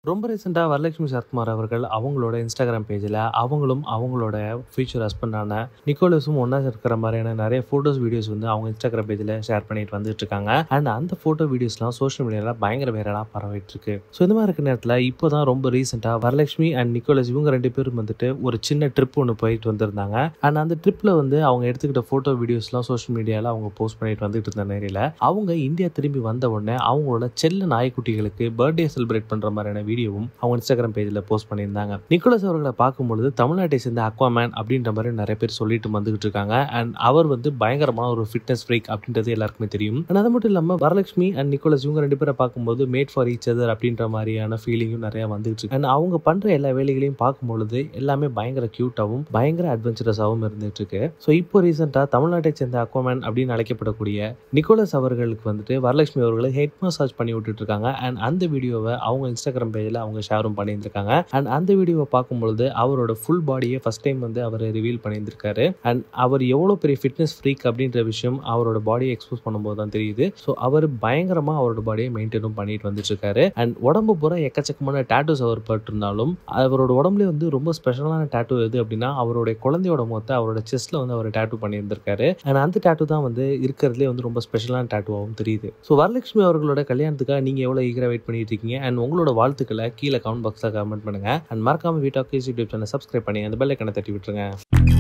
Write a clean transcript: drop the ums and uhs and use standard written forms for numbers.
ரொம்ப ரீசெண்டா வரலட்சுமி சரத்குமார் அவர்கள் அவங்களோட இன்ஸ்டாகிராம் பேஜில் அவங்களும் அவங்களோட ஃபியூச்சர் ஹஸ்பண்டான நிக்கோலஸும் ஒன்றா இருக்கிற மாதிரியான நிறைய ஃபோட்டோஸ் வீடியோஸ் வந்து அவங்க இன்ஸ்டாகிராம் பேஜில் ஷேர் பண்ணிட்டு வந்துட்டு இருக்காங்க. அண்ட் அந்த ஃபோட்டோ வீடியோஸ்லாம் சோஷியல் மீடியாவில் பயங்கர வைரலாக பரவிட்டு இருக்கு. ஸோ இந்த மாதிரி இருக்கிற நேரத்தில் இப்போ தான் ரொம்ப ரீசெண்டாக வரலட்சுமி அண்ட் நிக்கோலஸ் இவங்க ரெண்டு பேரும் வந்துட்டு ஒரு சின்ன ட்ரிப் ஒன்று போயிட்டு வந்திருந்தாங்க. அண்ட் அந்த ட்ரிப்பில் வந்து அவங்க எடுத்துக்கிட்ட ஃபோட்டோ வீடியோஸ்லாம் சோஷியல் மீடியாவில் அவங்க போஸ்ட் பண்ணிட்டு வந்துட்டு இருந்த நேரில் அவங்க இந்தியா திரும்பி வந்த உடனே அவங்களோட செல்ல நாய்க்குட்டிகளுக்கு பர்த்டே செலிப்ரேட் பண்ணுற மாதிரியான வீடியோவும் அவங்க இன்ஸ்டாகிராம் பேஜில் போஸ்ட் பண்ணியிருந்தாங்க. நிக்கோலஸ் அவர்களை பார்க்கும்பொழுது தமிழ்நாட்டை சேர்ந்த அக்வாமேன் அப்படின்ற மாதிரி நிறைய பேர் சொல்லிட்டு வந்துகிட்டு இருக்காங்க. அண்ட் அவர் வந்து பயங்கரமான ஒரு ஃபிட்னஸ் ஃப்ரீக் அப்படின்றது எல்லாருக்குமே தெரியும். அண்ட் அது மட்டும் இல்லாமல் வரலட்சுமி அண்ட் நிக்கோலஸ் இவங்க ரெண்டு பேரை பார்க்கும்போது மேட் ஃபார் ஈச் அதர் அப்படின்ற மாதிரியான ஃபீலிங்கும் நிறைய வந்துகிட்டு இருக்கு. அண்ட் அவங்க பண்ற எல்லா வேலைகளையும் பார்க்கும்பொழுது எல்லாமே பயங்கர கியூட்டாகவும் பயங்கர அட்வென்ச்சரஸாகவும் இருந்துட்டு இருக்கு. ஸோ இப்போ ரீசெண்டாக தமிழ்நாட்டை சேர்ந்த அக்வாமேன் அப்படின்னு அழைக்கப்படக்கூடிய நிக்கோலஸ் அவர்களுக்கு வந்துட்டு வரலட்சுமி அவர்களை ஹெட் மசாஜ் பண்ணி விட்டுட்டு இருக்காங்க. அண்ட் அந்த வீடியோவை அவங்க இன்ஸ்டாகிராம் பேஜில் அவங்க ஷேரும் பண்ணியிருக்காங்க. அண்ட் அந்த வீடியோவை பார்க்கும்பொழுது அவரோட ஃபுல் பாடியை ஃபர்ஸ்ட் டைம் வந்து அவர் ரிவீல் பண்ணியிருக்காரு. அண்ட் அவர் எவ்வளோ பெரிய ஃபிட்னஸ் ஃப்ரீக் அப்படின்ற விஷயம் அவரோட பாடியை எக்ஸ்போஸ் பண்ணும்போது தான் தெரியுது. ஸோ அவர் பயங்கரமா அவரோட பாடியை மெயின்டைனும் பண்ணிட்டு வந்துட்டு இருக்காரு. அண்ட் உடம்பு பூரா எக்கச்சக்கமான டேட்டூஸ் அவர் பட்டிருந்தாலும் அவரோட உடம்புல வந்து ரொம்ப ஸ்பெஷலான டேட்டூ எது அப்படின்னா அவருடைய குழந்தையோட முகத்தை அவரோட செஸ்ட்ல வந்து அவர் டேட்டூ பண்ணியிருந்திருக்காரு. அண்ட் அந்த டேட்டூ தான் வந்து இருக்கிறதுலே வந்து ரொம்ப ஸ்பெஷலான டேட்டூவாகவும் தெரியுது. ஸோ வரலட்சுமி அவர்களோட கல்யாணத்துக்காக நீங்க எவ்வளவு ஈகரா வெயிட் பண்ணிட்டு இருக்கீங்க அண்ட் உங்களோட வாழ்த்துக்களை கீழே கமெண்ட் பாக்ஸ்ல கமெண்ட் பண்ணுங்க. அண்ட் மறக்காம வீட்டாக் யூடியூப் சேனல் சப்ஸ்கிரைப் பண்ணி அந்த பெல் ஐகானை தட்டி விட்டுருங்க.